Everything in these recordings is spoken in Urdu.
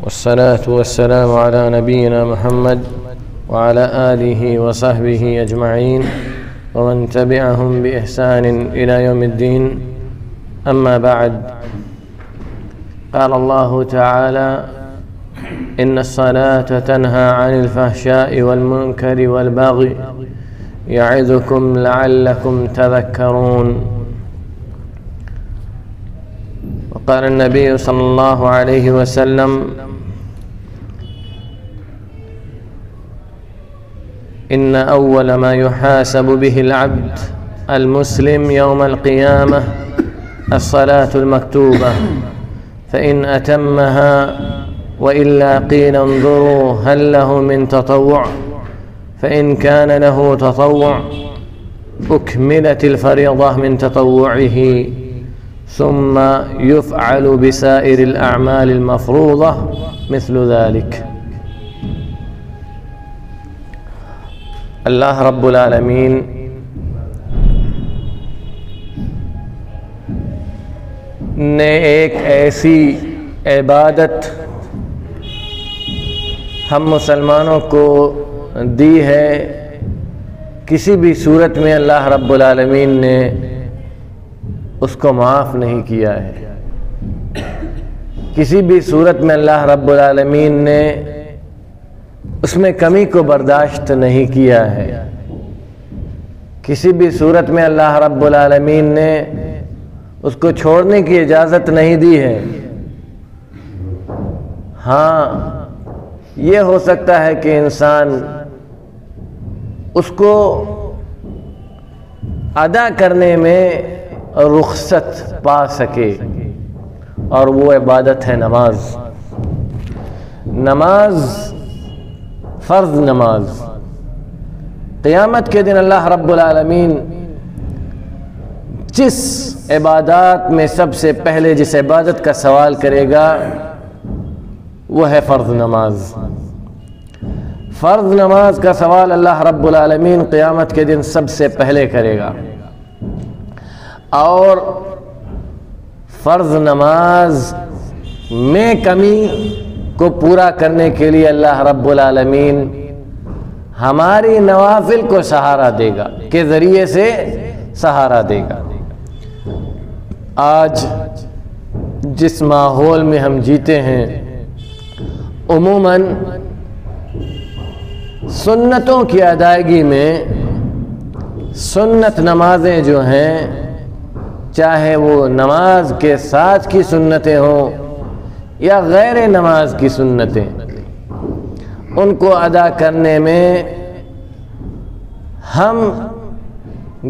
والصلاة والسلام على نبينا محمد وعلى آله وصحبه أجمعين ومن تبعهم بإحسان إلى يوم الدين. أما بعد، قال الله تعالى: إن الصلاة تنهى عن الفحشاء والمنكر والبغي يعظكم لعلكم تذكرون. وقال النبي صلى الله عليه وسلم: إن أول ما يحاسب به العبد المسلم يوم القيامة الصلاة المكتوبة، فإن أتمها وإلا قيل انظروا هل له من تطوع، فإن كان له تطوع أكملت الفريضة من تطوعه، ثم يفعل بسائر الأعمال المفروضة مثل ذلك. اللہ رب العالمین نے ایک ایسی عبادت ہم مسلمانوں کو دی ہے، کسی بھی صورت میں اللہ رب العالمین نے اس کو معاف نہیں کیا ہے. کسی بھی صورت میں اللہ رب العالمین نے اس میں کمی کو برداشت نہیں کیا ہے. کسی بھی صورت میں اللہ رب العالمین نے اس کو چھوڑنے کی اجازت نہیں دی ہے. ہاں، یہ ہو سکتا ہے کہ انسان اس کو ادا کرنے میں رخصت پا سکے، اور وہ عبادت ہے نماز. نماز، فرض نماز. قیامت کے دن اللہ رب العالمین جس عبادات میں سب سے پہلے جس عبادت کا سوال کرے گا وہ ہے فرض نماز. فرض نماز کا سوال اللہ رب العالمین قیامت کے دن سب سے پہلے کرے گا، اور فرض نماز میں کمی کو پورا کرنے کے لیے اللہ رب العالمین ہماری نوافل کو سہارا دے گا، کے ذریعے سے سہارا دے گا. آج جس ماحول میں ہم جیتے ہیں، عموماً سنتوں کی ادائیگی میں سنت نمازیں جو ہیں، چاہے وہ نماز کے ساتھ کی سنتیں ہوں یا غیر نماز کی سنتیں، ان کو ادا کرنے میں ہم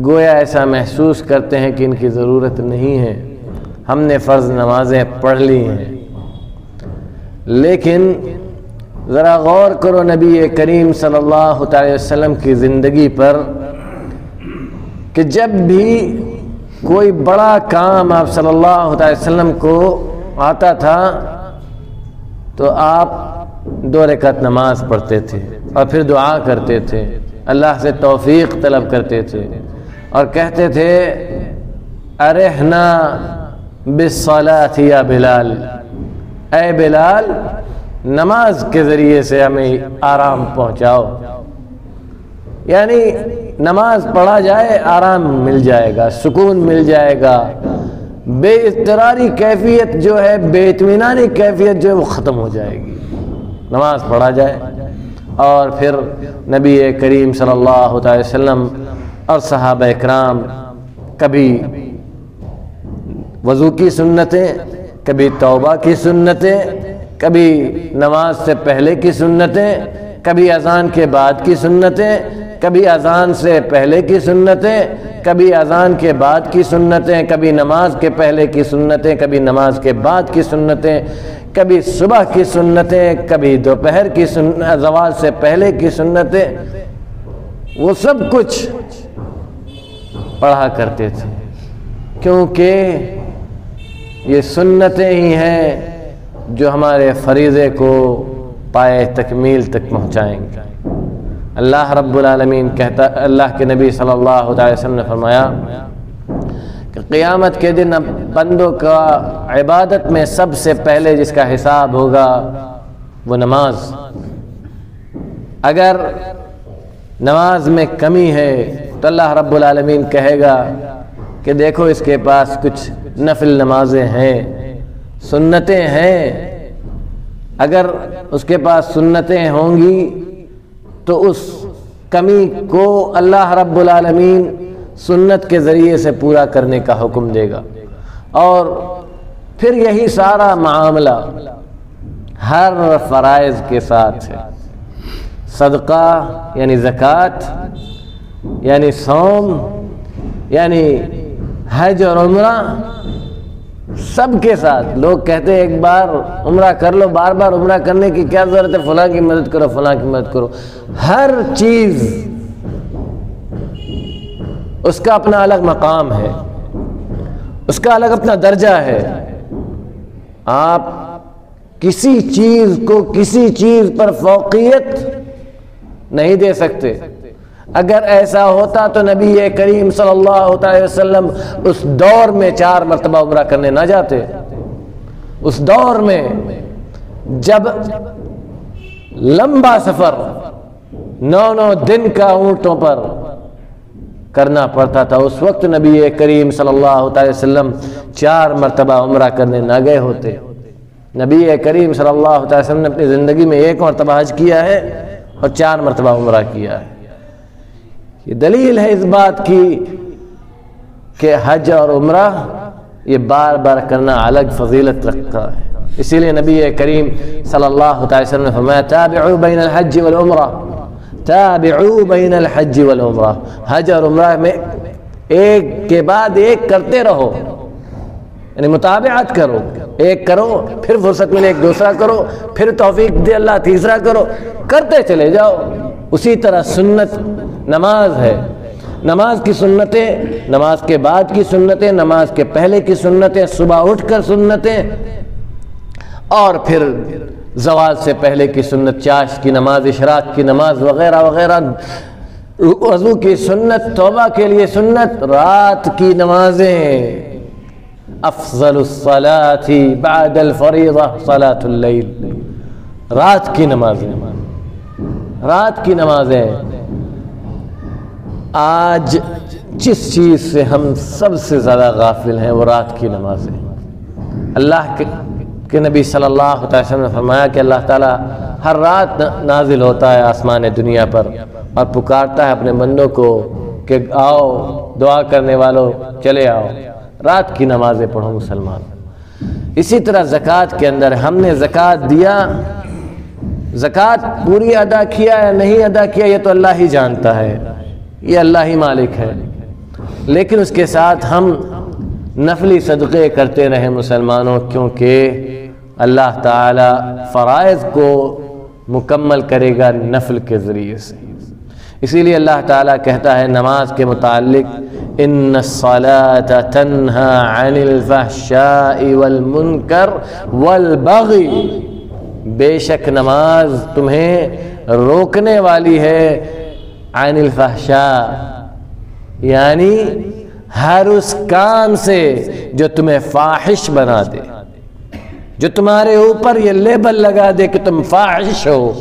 گویا ایسا محسوس کرتے ہیں کہ ان کی ضرورت نہیں ہے، ہم نے فرض نمازیں پڑھ لی ہیں. لیکن ذرا غور کرو نبی کریم صلی اللہ علیہ وسلم کی زندگی پر، کہ جب بھی کوئی بڑا کام آپ صلی اللہ علیہ وسلم کو آتا تھا تو آپ 2 رکعت نماز پڑھتے تھے اور پھر دعا کرتے تھے، اللہ سے توفیق طلب کرتے تھے اور کہتے تھے: ارحنا بالصلاۃ یا بلال، اے بلال نماز کے ذریعے سے ہمیں آرام پہنچاؤ. یعنی نماز پڑھا جائے آرام مل جائے گا، سکون مل جائے گا، بے اضطراری کیفیت جو ہے، بے اطمینانی کیفیت جو ہے وہ ختم ہو جائے گی. نماز پڑھا جائے. اور پھر نبی کریم صلی اللہ علیہ وسلم اور صحابہ اکرام کبھی وضو کی سنتیں، کبھی توبہ کی سنتیں، کبھی نماز سے پہلے کی سنتیں، کبھی اذان کے بعد کی سنتیں، کبھی اذان سے پہلے کی سنتیں، کبھی اذان کے بعد کی سنتیں، کبھی نماز کے پہلے کی سنتیں، کبھی نماز کے بعد کی سنتیں، کبھی صبح کی سنتیں، کبھی دوپہر کی زوال سے پہلے کی سنتیں. وہ سب کچھ پڑھا کرتے تھے، کیونکہ یہ سنتیں ہی ہیں جو ہمارے فریضے کو پائے تکمیل تک پہنچائیں گے. اللہ رب العالمین کہتا، اللہ کے نبی صلی اللہ علیہ وسلم نے فرمایا کہ قیامت کے دن بندوں کا عبادت میں سب سے پہلے جس کا حساب ہوگا وہ نماز. اگر نماز میں کمی ہے تو اللہ رب العالمین کہے گا کہ دیکھو اس کے پاس کچھ نفل نمازیں ہیں، سنتیں ہیں. اگر اس کے پاس سنتیں ہوں گی تو اس کمی کو اللہ رب العالمین سنت کے ذریعے سے پورا کرنے کا حکم دے گا. اور پھر یہی سارا معاملہ ہر فرائض کے ساتھ ہے. صدقہ یعنی زکوٰۃ، یعنی صوم، یعنی حج اور عمرہ، سب کے ساتھ. لوگ کہتے ہیں ایک بار عمرہ کر لو، بار بار عمرہ کرنے کی کیا ضرورت ہے، فلاں کی مدد کرو، فلاں کی مدد کرو. ہر چیز اس کا اپنا الگ مقام ہے، اس کا الگ اپنا درجہ ہے. آپ کسی چیز کو کسی چیز پر فوقیت نہیں دے سکتے. اگر ایسا ہوتا تو نبی کریم صلی اللہ علیہ وسلم اس دور میں 4 مرتبہ عمرہ کرنے نہ جاتے. اس دور میں جب لمبا سفر 9 دن کا اونٹوں پر کرنا پڑتا تھا، اس وقت نبی کریم صلی اللہ علیہ وسلم 4 مرتبہ عمرہ کرنے نہ گئے ہوتے. نبی کریم صلی اللہ علیہ وسلم نے اپنی زندگی میں 1 مرتبہ حج کیا ہے اور 4 مرتبہ عمرہ کیا ہے. یہ دلیل ہے اس بات کی کہ حج اور عمرہ یہ بار بار کرنا الگ فضیلت رکھتا ہے. اسی لیے نبی کریم صلی اللہ علیہ وسلم نے فرمایا تابعوا بین الحج والعمرہ، تابعوا بین الحج والعمرہ. حج اور عمرہ میں ایک کے بعد ایک کرتے رہو، یعنی متابعت کرو. ایک کرو، پھر فرصت ملے ایک دوسرا کرو، پھر توفیق دے اللہ تیسرا کرو، کرتے چلے جاؤ. اسی طرح سنت نماز ہے. نماز کی سنتیں، نماز کے بعد کی سنتیں، نماز کے پہلے کی سنتیں، صبح اٹھ کر سنتیں، اور پھر زوال سے پہلے کی سنت، چاشت کی نماز، اشراق کی نماز وغیرہ وغیرہ، وضو کی سنت، توبہ کے لیے سنت، رات کی نمازیں. افضل الصلاۃ بعد الفریضہ صلاۃ اللیل. رات کی نمازیں، رات کی نمازیں. آج جس چیز سے ہم سب سے زیادہ غافل ہیں وہ رات کی نمازیں. اللہ کے نبی صلی اللہ علیہ وسلم نے فرمایا کہ اللہ تعالیٰ ہر رات نازل ہوتا ہے آسمان دنیا پر اور پکارتا ہے اپنے بندوں کو کہ آؤ دعا کرنے والوں چلے آؤ، رات کی نمازیں پڑھو مسلمان. اسی طرح زکوٰۃ کے اندر ہم نے زکوٰۃ دیا، زکوٰۃ پوری ادا کیا یا نہیں ادا کیا یہ تو اللہ ہی جانتا ہے، یہ اللہ ہی مالک ہے. لیکن اس کے ساتھ ہم نفلی صدقے کرتے رہے مسلمانوں، کیونکہ اللہ تعالی فرائض کو مکمل کرے گا نفل کے ذریعے سے. اسی لیے اللہ تعالیٰ کہتا ہے نماز کے متعلق ان الصلاة تنہا عن الفحشاء والمنکر والبغی، بے شک نماز تمہیں روکنے والی ہے عن الفحشاء، یعنی ہر اس کام سے جو تمہیں فاحش بنا دے، جو تمہارے اوپر یہ لیبل لگا دے کہ تم فاحش ہو.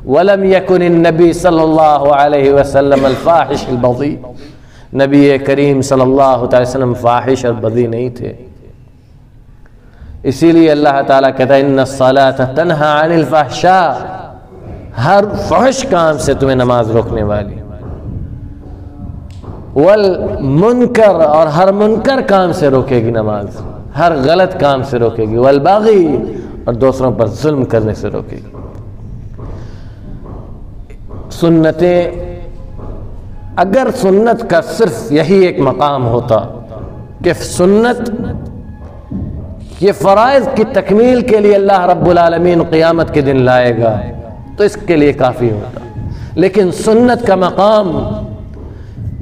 وَلَمْ يَكُنِ النَّبِي صلی اللہ علیہ وسلم الفاحش البذی، نبی کریم صلی اللہ علیہ وسلم فاحش اور بذی نہیں تھے. اسی لیے اللہ تعالیٰ کہتا ہے ان الصلاة تنہا عن الفحشاء، ہر فحش کام سے تمہیں نماز روکنے والی. والمنکر، اور ہر منکر کام سے روکے گی نماز، ہر غلط کام سے روکے گی. والبغی، اور دوسروں پر ظلم کرنے سے روکے گی. سنتیں، اگر سنت کا صرف یہی ایک مقام ہوتا کہ سنت یہ فرائض کی تکمیل کے لیے اللہ رب العالمین قیامت کے دن لائے گا تو اس کے لیے کافی ہوتا. لیکن سنت کا مقام،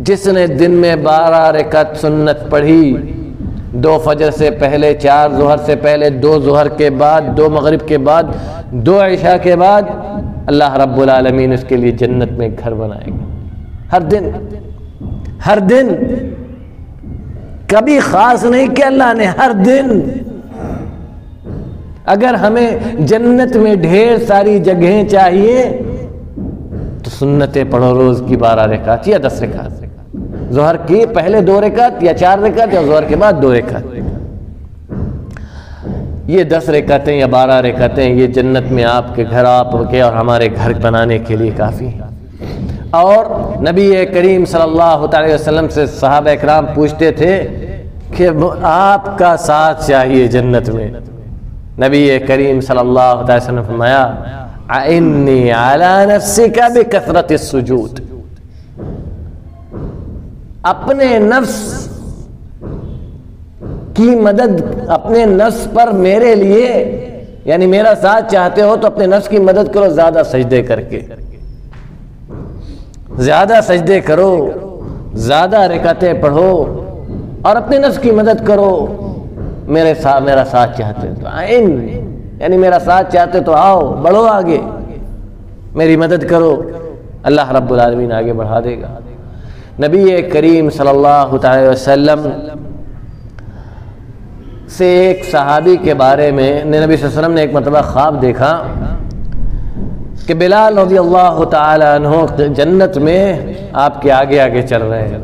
جس نے دن میں 12 رکعت سنت پڑھی، 2 فجر سے پہلے، 4 ظہر سے پہلے، 2 ظہر کے بعد، 2 مغرب کے بعد، 2 عشاء کے بعد، اللہ رب العالمین اس کے لیے جنت میں گھر بنائے گا. ہر دن، ہر دن، کبھی خاص نہیں کہ اللہ نے ہر دن اگر ہمیں جنت میں ڈھیر ساری جگہیں چاہیے تو سنتیں پڑھو روز کی 12 رکعت یا 10 رکعت، ظہر کی پہلے 2 رکعت یا 4 رکعت یا ظہر کے بعد 2 رکعت. یہ 10 رکعتیں یا 12 رکعتیں یہ جنت میں آپ کے گھر، آپ کے اور ہمارے گھر بنانے کے لیے کافی ہیں. اور نبی کریم صلی اللہ علیہ وسلم سے صحابہ اکرام پوچھتے تھے کہ آپ کا ساتھ چاہیے جنت میں. نبی کریم صلی اللہ علیہ وسلم نے فرمایا اعنی علی نفسک بکثرۃ السجود، اپنے نفس کی مدد، اپنے نفس پر میرے لیے، یعنی میرا ساتھ چاہتے ہو تو اپنے نفس کی مدد کرو زیادہ سجدے کر کے، زیادہ سجدے کرو، زیادہ رکعتیں پڑھو اور اپنے نفس کی مدد کرو. میرا ساتھ چاہتے تو آئین، یعنی میرا ساتھ چاہتے تو آؤ، بڑھو آگے، میری مدد کرو، اللہ رب العالمین آگے بڑھا دے گا. نبی کریم صلی اللہ علیہ وسلم سے ایک صحابی کے بارے میں نبی صلی اللہ علیہ وسلم نے ایک مرتبہ خواب دیکھا کہ بلال رضی اللہ تعالی عنہ جنت میں آپ کے آگے آگے چل رہے ہیں.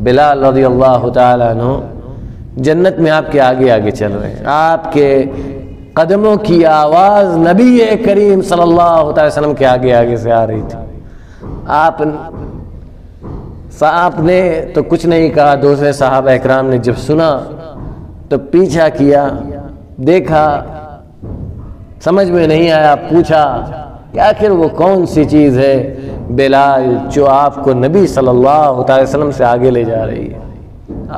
بلال رضی اللہ تعالی عنہ جنت میں آپ کے آگے آگے چل رہے ہیں. آپ کے قدموں کی آواز نبی کریم صلی اللہ علیہ وسلم کے آگے آگے سے آ رہی تھی. آپ نے تو کچھ نہیں کہا. دوسرے صحابہ اکرام نے جب سنا تو پیچھا کیا، دیکھا، سمجھ میں نہیں آیا، پوچھا کہ آخر وہ کون سی چیز ہے بلال جو آپ کو نبی صلی اللہ علیہ وسلم سے آگے لے جا رہی ہے.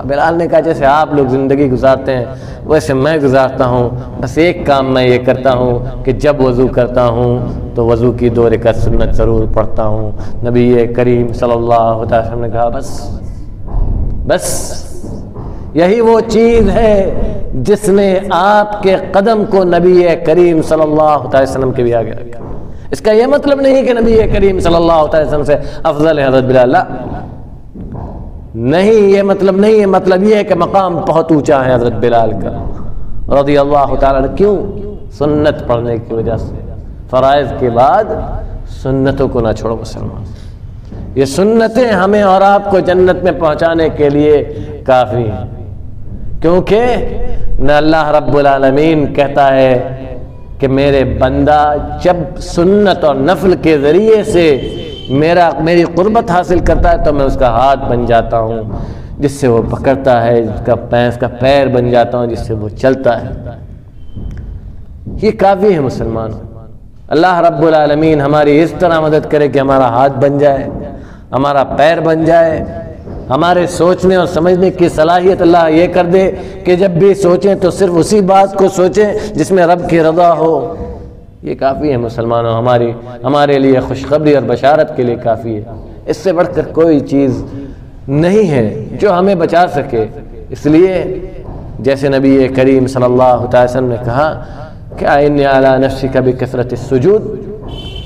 بلال نے کہا جیسے آپ لوگ زندگی گزارتے ہیں ویسے میں گزارتا ہوں، بس ایک کام میں یہ کرتا ہوں کہ جب وضو کرتا ہوں تو وضو کی 2 رکعت سنت ضرور پڑھتا ہوں. نبی کریم صلی اللہ علیہ وسلم نے کہا بس یہی وہ چیز ہے جس نے آپ کے قدم کو نبی کریم صلی اللہ علیہ وسلم کے بھی آگے رکھا. اس کا یہ مطلب نہیں کہ نبی کریم صلی اللہ علیہ وسلم سے افضل ہے حضرت بلال، نہیں، یہ مطلب نہیں ہے. مطلب یہ ہے کہ مقام بہت اونچا ہے حضرت بلال کا رضی اللہ تعالیٰ عنہ. کیوں؟ سنت پڑھنے کی وجہ سے. فرائض کے بعد سنتوں کو نہ چھوڑو مسلمان. یہ سنتیں ہمیں اور آپ کو جنت میں پہنچانے کے لیے کافی ہیں، کیونکہ نہ اللہ رب العالمین کہتا ہے کہ میرے بندہ جب سنت اور نفل کے ذریعے سے میری قربت حاصل کرتا ہے تو میں اس کا ہاتھ بن جاتا ہوں جس سے وہ پکڑتا ہے، اس کا پیر بن جاتا ہوں جس سے وہ چلتا ہے. یہ کافی ہے مسلمانوں. اللہ رب العالمین ہماری اس طرح مدد کرے کہ ہمارا ہاتھ بن جائے، ہمارا پیر بن جائے، ہمارے سوچنے اور سمجھنے کی صلاحیت اللہ یہ کر دے کہ جب بھی سوچیں تو صرف اسی بات کو سوچیں جس میں رب کی رضا ہو. یہ کافی ہے مسلمانوں، ہمارے لیے خوشخبری اور بشارت کے لیے کافی ہے. اس سے بڑھ کر کوئی چیز نہیں ہے جو ہمیں بچا سکے. اس لیے جیسے نبی کریم صلی اللہ علیہ وسلم نے کہا کہ اعنی علی نفسک بکثرۃ السجود،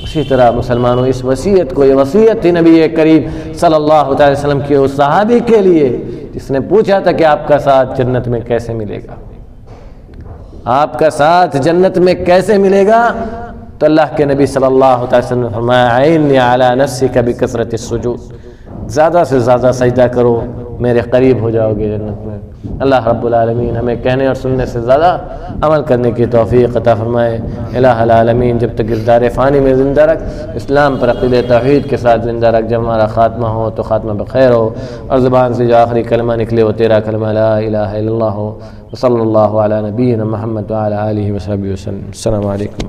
اسی طرح مسلمانوں اس وصیت کو، یہ وصیت تھی نبی کریم صلی اللہ علیہ وسلم کی اس صحابی کے لیے جس نے پوچھا تھا کہ آپ کا ساتھ جنت میں کیسے ملے گا، آپ کا ساتھ جنت میں کیسے ملے گا؟ تو اللہ کے نبی صلی اللہ علیہ وسلم نے فرمایا اعنی علی نفسک بکثرۃ السجود، زیادہ سے زیادہ سجدہ کرو، میرے قریب ہو جاؤ گے جنت میں. اللہ رب العالمین ہمیں کہنے اور سننے سے زیادہ عمل کرنے کی توفیق عطا فرمائے. الہ العالمین جب تک اس دار فانی میں زندہ رکھ، اسلام پر عقیدہ توحید کے ساتھ زندہ رکھ. جب ہمارا خاتمہ ہو تو خاتمہ بخیر ہو اور زبان سے جو آخری کلمہ نکلے وہ تیرا کلمہ لا الہ الا اللہ ہو. وصلی اللہ علی نبینا محمد وعلی آلہ وصحبہ وسلم. السلام علیکم.